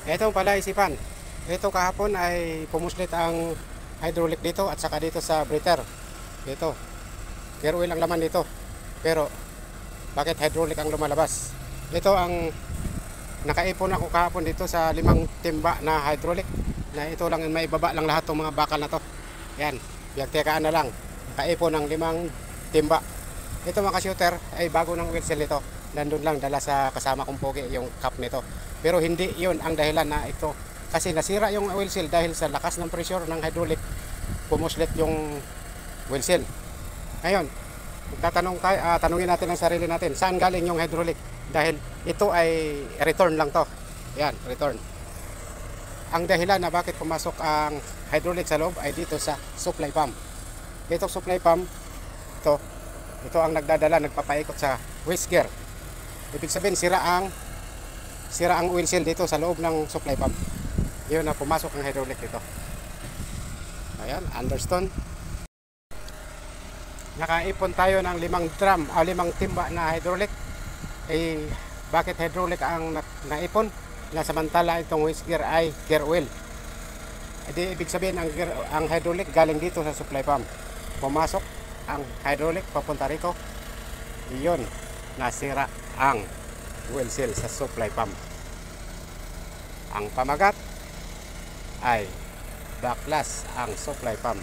Ito pala isipan. Ito kahapon ay pumuslit ang hydraulic dito at saka dito sa breather. Dito. Gear oil ang laman dito. Pero bakit hydraulic ang lumalabas? Ito ang nakaipon ako kahapon dito sa 5 timba na hydraulic. Na ito lang may baba lang lahat ng mga bakal na to. Yan. Biyagtekaan na lang. Nakaipon ng 5 timba. Ito mga shooter ay bago ng wheel seal nito. Nandun lang dala sa kasama kong pogi yung cap nito. Pero hindi yun ang dahilan na ito. Kasi nasira yung oil seal dahil sa lakas ng pressure ng hydraulic. Pumuslit yung oil seal. Ngayon, tanungin natin ang sarili natin. Saan galing yung hydraulic? Dahil ito ay return lang to. Yan, return. Ang dahilan na bakit pumasok ang hydraulic sa loob ay dito sa supply pump. Ito supply pump, ito ang nagdadala, nagpapaikot sa waste gear. Ibig sabihin sira ang oil seal dito sa loob ng supply pump. Yun na pumasok ang hydraulic dito. Ayan, understone. Nakaipon tayo ng 5 timba na hydraulic. Bakit hydraulic ang naipon? Na samantala itong waste gear ay gear oil. Ibig sabihin ang hydraulic galing dito sa supply pump. Pumasok ang hydraulic papunta rito. Iyon, nasira ang oil seal sa supply pump. Ang pamagat ay backlash ang supply pump.